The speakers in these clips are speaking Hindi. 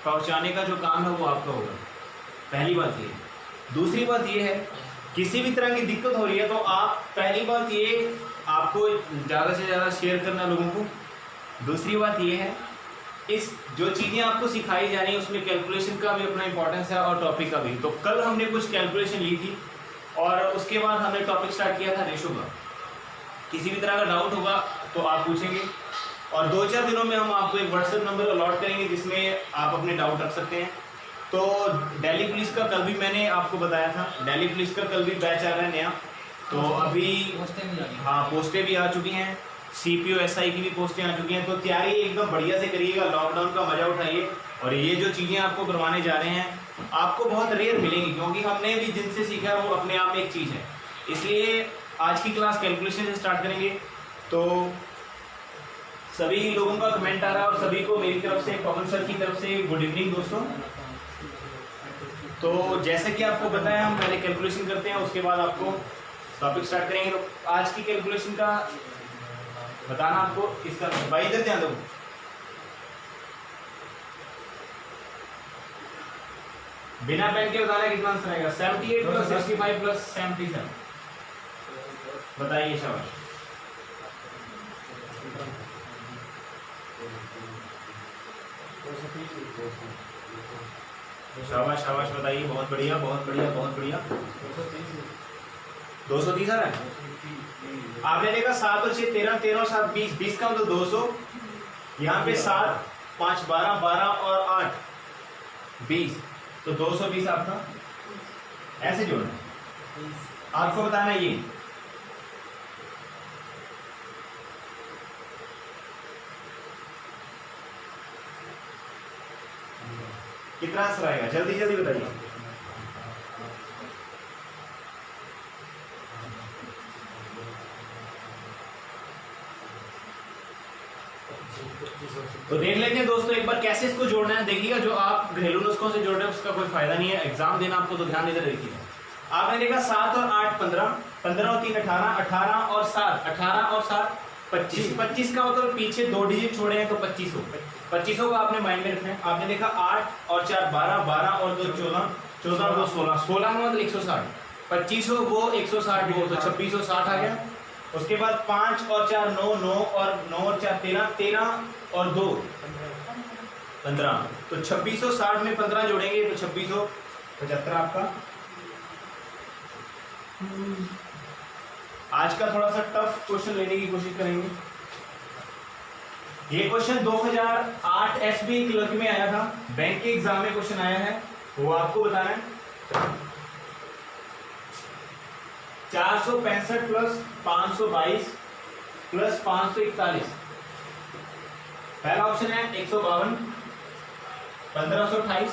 पहुंचाने का जो काम है वो आपका होगा। पहली बात ये। दूसरी बात ये है, किसी भी तरह की दिक्कत हो रही है तो आप पहली बात ये आपको ज़्यादा से ज़्यादा शेयर करना लोगों को। दूसरी बात ये है, इस जो चीज़ें आपको सिखाई जा रही हैं उसमें कैलकुलेशन का भी अपना इंपॉर्टेंस है और टॉपिक का भी। तो कल हमने कुछ कैलकुलेशन ली थी और उसके बाद हमने टॉपिक स्टार्ट किया था रेशो का। किसी भी तरह का डाउट होगा तो आप पूछेंगे और 2-4 दिनों में हम आपको एक व्हाट्सएप नंबर अलॉट करेंगे जिसमें आप अपने डाउट रख सकते हैं। तो दिल्ली पुलिस का कल भी मैंने आपको बताया था, दिल्ली पुलिस का कल भी बैच आ रहा है नया। तो अभी पोस्टें भी आ चुकी हैं, CPO SI की भी पोस्टें आ चुकी हैं। तो तैयारी एकदम बढ़िया से करिएगा, लॉकडाउन का मजा उठाइए। और ये जो चीज़ें आपको करवाने जा रहे हैं आपको बहुत रेयर मिलेंगी, क्योंकि हमने भी जिनसे सीखा है वो अपने आप में एक चीज़ है। इसलिए आज की क्लास कैलकुलेशन से स्टार्ट करेंगे। तो सभी लोगों का कमेंट आ रहा है और सभी को मेरी तरफ से, पवन सर की तरफ से गुड इवनिंग दोस्तों। तो जैसे कि आपको बताया, हम पहले कैलकुलेशन करते हैं, उसके बाद आपको टॉपिक स्टार्ट करेंगे। तो आज की कैलकुलेशन का बताना आपको, इसका भाई इधर ध्यान दो। बिना पेन के बताना कितना आंसर आएगा। 78 + 65 + 77 बताइए। शाबाश शाबाश शाबाश बताइए। बहुत बढ़िया बहुत बढ़िया बहुत बढ़िया। 230 आ रहा है। आपने देखा 7 और 6 13, 13 और 7 20, 20 का मतलब 200। यहाँ पे 7 5 12, 12 और 8 20, तो 220 आपका ऐसे जोड़ना है। आपको बताना ये कितना आंसर आएगा, जल्दी जल्दी बताइए। तो देख लेते हैं दोस्तों एक बार कैसे इसको जोड़ना है। देखिएगा, जो आप घरेलू नुस्खों से जोड़ रहे हैं उसका कोई फायदा नहीं है, एग्जाम देना आपको, तो ध्यान इधर रखिएगा। आपने देखा 7 और 8 15, 15 और 3 18, 18 और 7 18 और 7 25, 25 का मतलब पीछे 2 डिजिट छोड़े हैं तो 25 हो। 25 को आपने माइंड में रखना है। आपने देखा 8 और 4 12, 12 और 2 14, 14 और 2 16, 16 का मतलब 160, 25 वो 160 वो, तो 2660 आ गया। उसके बाद 5 और 4 9, 9 और 9 और 4 13, 13 और 2 15, तो 2660 में 15 जोड़ेंगे तो 2675 आपका। आज का थोड़ा सा टफ क्वेश्चन लेने की कोशिश करेंगे। ये क्वेश्चन 2008 SBI क्लर्क में आया था, बैंक के एग्जाम में क्वेश्चन आया है, वो आपको बताना है। 465 + 522 + 541। पहला ऑप्शन है 152, 1528,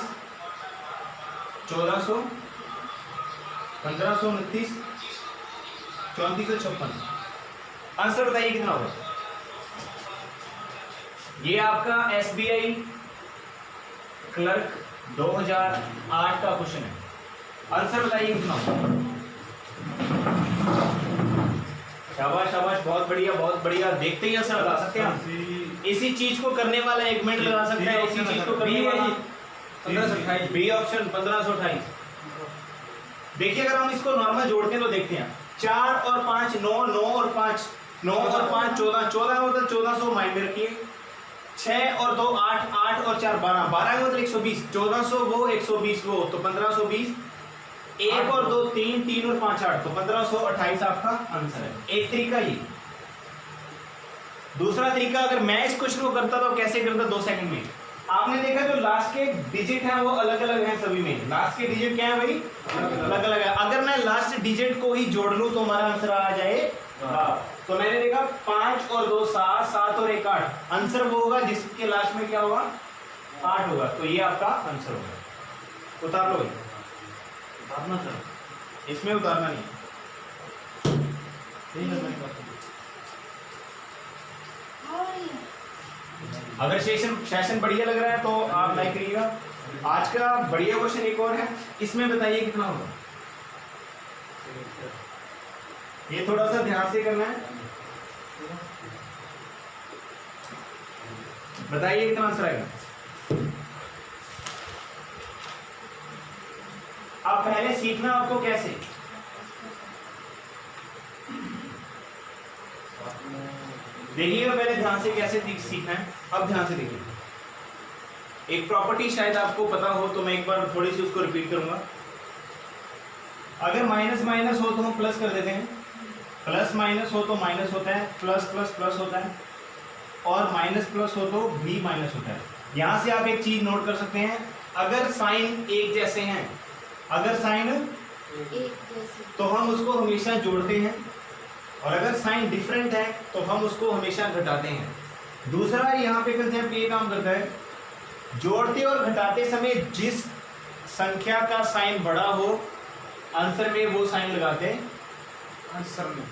1400, 1529, 3456। आंसर बताइए कितना होगा। ये आपका SBI क्लर्क 2008 का क्वेश्चन है। आंसर बताइए कितना होगा। शाबाश शाबाश, बहुत बढ़िया बहुत बढ़िया। देखते ही आंसर लगा सकते हैं हम। इसी चीज को करने वाला 1 मिनट लगा सकते हैं, इसी चीज को करने वाला 1528, बी ऑप्शन 1528। देखिए अगर हम इसको नॉर्मल जोड़ते हैं तो देखते हैं 4 और 5 9, 9 और 5 9 और 5 14, 14 मतलब 1400 माइंड में रखिए। 6 और 2 8, 8 और 4 12, 12 मतलब 120, 1400 वो 120 वो, तो 1520। 1 और 2 3, 3 और 5 8, तो 1528 आपका आंसर है। एक तरीका ये। दूसरा तरीका, अगर मैं इस क्वेश्चन को करता तो कैसे करता, 2 सेकंड में। आपने देखा जो लास्ट के डिजिट हैं वो अलग अलग हैं सभी में। लास्ट के डिजिट क्या है भाई, अलग अलग है। अगर मैं लास्ट डिजिट को ही जोड़ लूं तो हमारा आंसर आ जाए। तो मैंने देखा 5 और 2 7, 7 और 1 8। आंसर वो होगा जिसके लास्ट में क्या होगा, 8 होगा। तो ये आपका आंसर होगा। उतार लो भाई, उतारना सर, इसमें उतारना नहीं। अगर सेशन बढ़िया लग रहा है तो आप लाइक करिएगा। आज का बढ़िया क्वेश्चन एक और है, इसमें बताइए कितना होगा। ये थोड़ा सा ध्यान से करना है। बताइए कितना आंसर आएगा। अब पहले सीखना आपको कैसे, देखिएगा पहले ध्यान से कैसे सीखना है। अब ध्यान से देखिए, एक प्रॉपर्टी शायद आपको पता हो तो मैं एक बार थोड़ी सी उसको रिपीट करूंगा। अगर माइनस माइनस हो तो हम प्लस कर देते हैं, प्लस माइनस हो तो माइनस होता है, प्लस प्लस प्लस होता है, और माइनस प्लस हो तो भी माइनस होता है। यहां से आप एक चीज नोट कर सकते हैं, अगर साइन एक जैसे हैं, अगर साइन एक जैसे तो हम उसको हमेशा जोड़ते हैं, और अगर साइन डिफरेंट है तो हम उसको हमेशा घटाते हैं। दूसरा यहाँ पे कंसेप्ट ये काम करता है, जोड़ते और घटाते समय जिस संख्या का साइन बड़ा हो आंसर में वो साइन लगाते हैं। आंसर में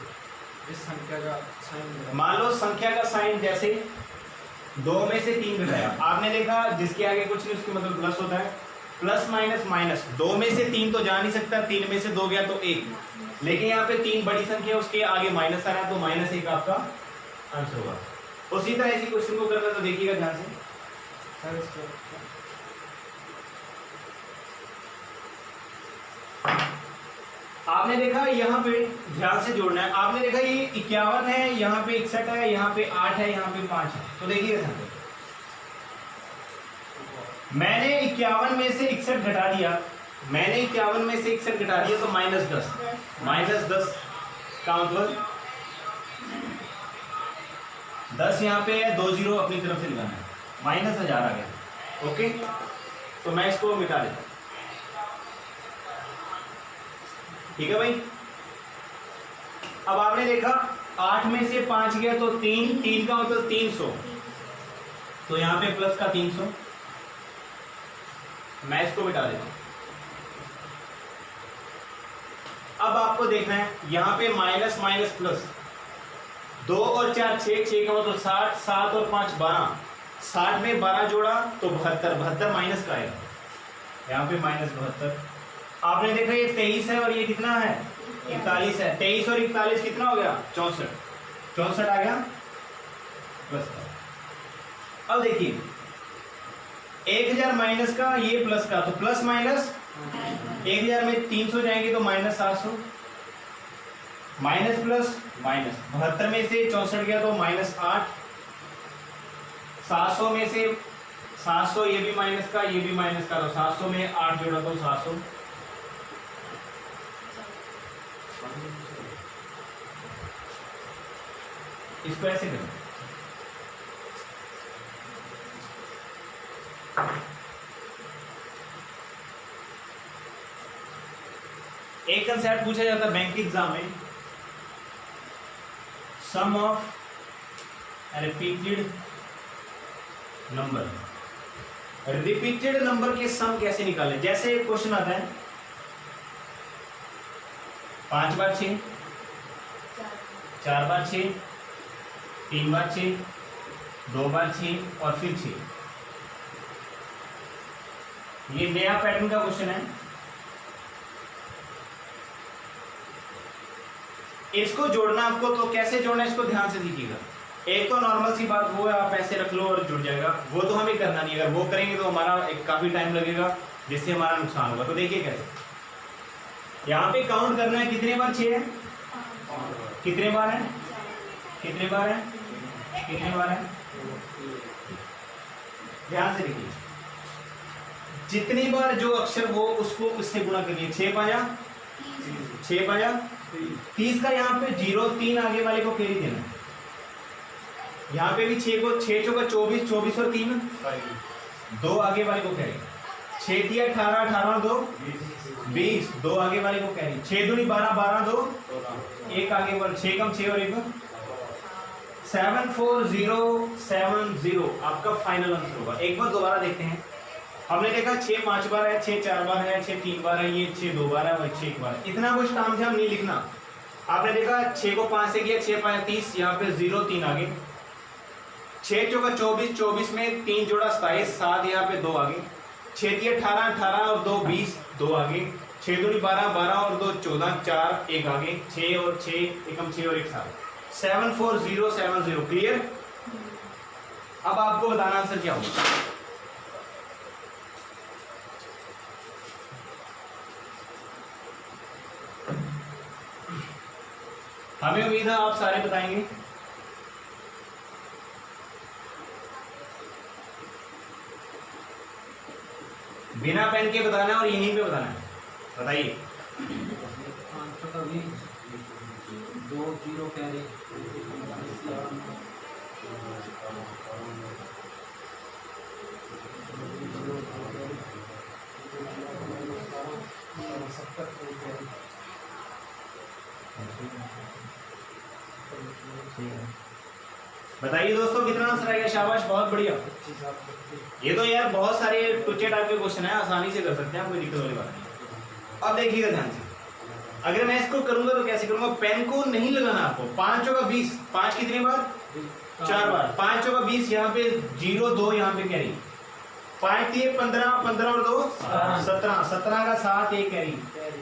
इस संख्या का साइन, मान लो संख्या का साइन जैसे 2 में से 3 घटाया, आपने देखा जिसके आगे कुछ नहीं उसके मतलब प्लस होता है। प्लस माइनस माइनस, 2 में से 3 तो जा नहीं सकता, 3 में से 2 गया तो 1, लेकिन यहाँ पे 3 बड़ी संख्या उसके आगे माइनस आ रहा है तो -1 आपका आंसर होगा। उसी तरह इसी क्वेश्चन को करना, तो देखिएगा ध्यान से। आपने देखा यहाँ पे ध्यान से जोड़ना है, आपने देखा ये 51 है, यहाँ पे 61 है, यहाँ पे 8 है, यहाँ पे 5 है, तो देखिएगा ध्यान से। मैंने 51 में से 61 घटा दिया, मैंने 51 में से 61 घटा दिया तो -10 का मतलब 10 यहाँ पे है, 2 जीरो अपनी तरफ से लगाना है, -1000 आ गया। ओके, तो मैं इसको मिटा देता हूं, ठीक है भाई। अब आपने देखा 8 में से 5 गया तो 3 का मतलब 300, तो यहाँ पे प्लस का 300, मैं इसको मिटा देता हूं। अब आपको देखना है यहाँ पे माइनस माइनस प्लस, 2 और 4 6 का मतलब 60, 7 और 5 12, 60 में 12 जोड़ा तो 72, 72 माइनस का आएगा, यहाँ पे -72। आपने देखा ये 23 है और ये कितना है 41 है, 23 और 41 कितना हो गया 64 आ गया प्लस का। अब देखिए 1000 माइनस का, ये प्लस का, तो प्लस माइनस 1000 में 300 जाएंगे तो -700, माइनस प्लस माइनस, 72 में से 64 गया तो -8, 700 में से 700, ये भी माइनस का, ये भी माइनस का, तो 700 में 8 जोड़ा तो 700। इसको ऐसे करें, एक कंसेप्ट पूछा जाता है बैंक एग्जाम में, sum of repeated number, repeated number के सम कैसे निकालें। जैसे क्वेश्चन आता है 5 बार 6, 4 बार 6, 3 बार 6, 2 बार 6 और फिर 6, ये नया पैटर्न का क्वेश्चन है। इसको जोड़ना आपको, तो कैसे जोड़ना इसको ध्यान से देखिएगा। एक तो नॉर्मल सी बात वो है, आप ऐसे रख लो और जुड़ जाएगा, वो तो हमें करना नहीं, अगर वो करेंगे तो हमारा काफी टाइम लगेगा जिससे हमारा नुकसान होगा। तो देखिए कैसे, यहाँ पे काउंट करना है कितने बार 6 है, कितने बार है, कितने बार है, कितने बार है, ध्यान से देखिए, जितनी बार जो अक्षर हो उसको उससे गुणा करिए। 6 पाया 30 का, यहाँ पे 0 3 आगे वाले को कैरी देना, यहाँ पे भी 6 को 6 चौका 24, 24 और 3 2 आगे वाले को कैरी, 6 3 18, 18 2 20, 2 आगे वाले को कैरी, 6 दूनी 12, 12 2 1 आगे वाले, 6 कम 6 और 1 74070 आपका फाइनल आंसर होगा। एक बार दोबारा देखते हैं, हमने देखा 6 5 बार है, 6 4 बार है, 6 3 बार है, ये 6 2 बार है और 6 1 बार है। इतना कुछ काम से हम नहीं लिखना। आपने देखा 6 को 5 से किया, 6 5 30, यहाँ पे 0 3 आगे, 6 चौका 24, 24 में 3 जोड़ा 27, 7 यहाँ पे 2 आगे, 6 3 18, 18 और 2 20, 2 आगे, 6 दूनी 12, 12 और 2 14, 4 1 आगे, 6 और 6 एकम 6 और 1 7, 74070 क्लियर। अब आपको बताना आंसर क्या होगा। हमें उम्मीद है आप सारे बताएंगे। बिना पेन के बताना है और यहीं पे बताना है। बताइए। 500 का 20, 2 0 कैरी, 70 बताइए दोस्तों कितना आंसर आएगा। शाबाश, बहुत बढ़िया। 25 ये तो यार बहुत सारे टुच्चे टाइप के क्वेश्चन है, आसानी से कर सकते हैं, कोई दिक्कत वाली बात नहीं। अब देखिएगा ध्यान से, अगर मैं इसको करूंगा तो कैसे करूंगा। पेन को नहीं लगाना आपको। 5 चौका 20, 5 कितनी बार, 4 बार। 5 चौका 20, यहाँ पे 0 2 यहाँ पे कैरी, 5 3 15, 15 और 2 17, 17 का 7 1 कैरी,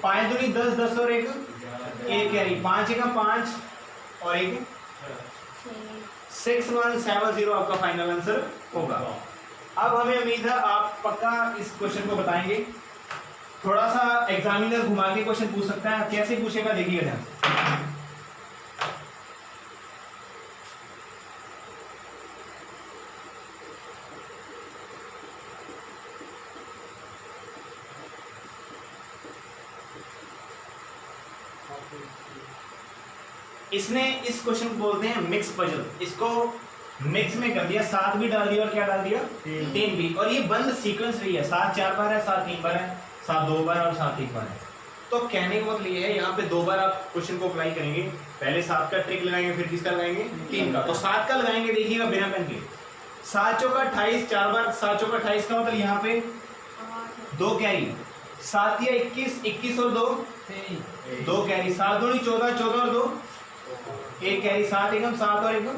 5 दूनी 10, 10 और 1 कैरी, 5 का 5 और 1 6170 आपका फाइनल आंसर होगा। अब हमें उम्मीद है आप पक्का इस क्वेश्चन को बताएंगे। थोड़ा सा एग्जामिनर घुमा के क्वेश्चन पूछ सकता है, कैसे पूछेगा देखिएगा ध्यान। इसने इस क्वेश्चन को बोलते हैं मिक्स पजल। इसको मिक्स में कर दिया, 7 भी डाल दिया और क्या डाल दिया, 3 भी। और ये बंद सीक्वेंस रही है, 7 4 बार है, 7 3 बार है, 7 2 बार और 7 1 बार है। तो कहने का मतलब ये है, यहाँ पे 2 बार आप क्वेश्चन को अप्लाई करेंगे। पहले 7 का ट्रिक लगाएंगे, फिर किसका लगाएंगे, 3 का। तो 7 का लगाएंगे, देखिएगा बिना पेन के। 7 चौका 28, 4 बार 7 चौका 28 का मतलब यहाँ पे 2 कैरी, 7 या 21, 21 और 2 कैरी, 7 दूनी 14, 14 और 2 1 कैरी, 7 एकम 7 और एकम,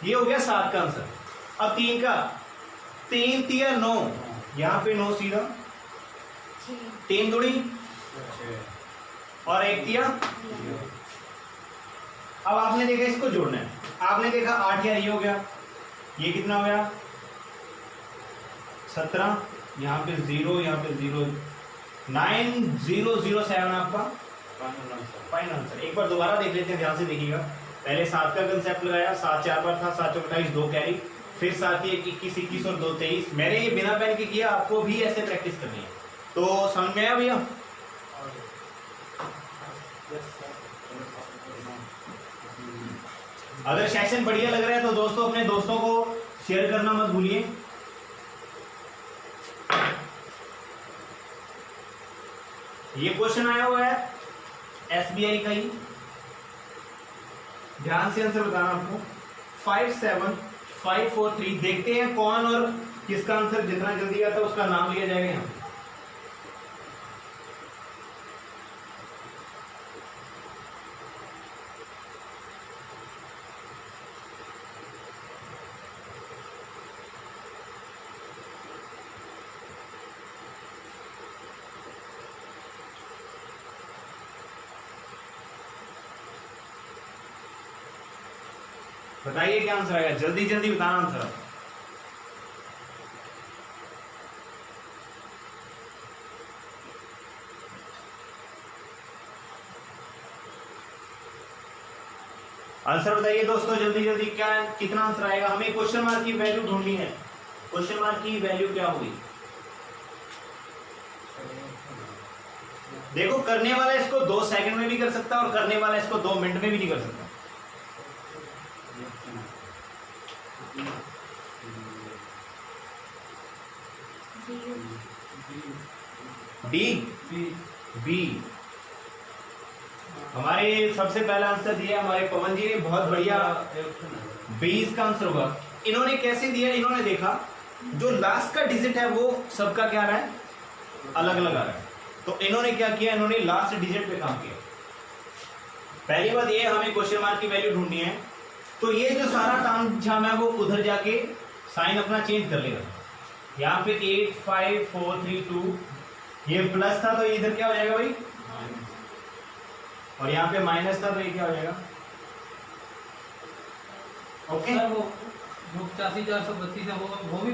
ये हो गया 7 का आंसर। अब 3 का, 3 3 9, यहाँ पे 9 सीधा, 3 दूनी और 1 तिया। अब आपने देखा इसको जोड़ना है, आपने देखा 8 या ये हो गया, ये कितना हो गया 17, यहाँ पे 0, यहाँ पे 0, 9007 आपका फाइनल आंसर। एक बार दोबारा देख लेते हैं, ध्यान से देखिएगा। पहले 7 का कंसेप्ट लगाया, 7 4 बार था, 7 चौका 28 2 कैरी, फिर 7 1 21 21 और 2 23। मैंने ये बिना पेन के किया, आपको भी ऐसे प्रैक्टिस करनी है। तो समझ में आया भैया। अगर सेशन बढ़िया लग रहा है तो दोस्तों अपने दोस्तों को शेयर करना मत भूलिए। ये क्वेश्चन आया हुआ है एसबीआई का ही, ध्यान से आंसर बताना आपको। 57543। देखते हैं कौन और किसका आंसर जितना जल्दी आता है उसका नाम लिया जाएगा यहाँ। बताइए क्या आंसर आएगा, जल्दी जल्दी बताना आंसर। आंसर बताइए दोस्तों जल्दी जल्दी, क्या कितना आंसर आएगा। हमें क्वेश्चन मार्क की वैल्यू ढूंढनी है। क्वेश्चन मार्क की वैल्यू क्या होगी, देखो करने वाला इसको 2 सेकंड में भी कर सकता है और करने वाला इसको 2 मिनट में भी नहीं कर सकता। D B. हमारे सबसे पहला आंसर दिया हमारे पवन जी ने, बहुत बढ़िया। 20 का आंसर होगा। इन्होंने कैसे दिया, इन्होंने देखा जो लास्ट का डिजिट है वो सबका क्या आ रहा है, अलग अलग आ रहा है। तो इन्होंने क्या किया, इन्होंने लास्ट डिजिट पे काम किया। पहली बात ये, हमें क्वेश्चन मार्क की वैल्यू ढूंढनी है। तो ये जो सारा काम झाम है वो उधर जाके साइन अपना चेंज कर लेगा। यहाँ पे 8 5 4 3 2, ये प्लस था तो इधर क्या हो जाएगा भाई, और यहाँ पे माइनस था तो ये क्या हो जाएगा, ओके। वो 85 432 है वो भी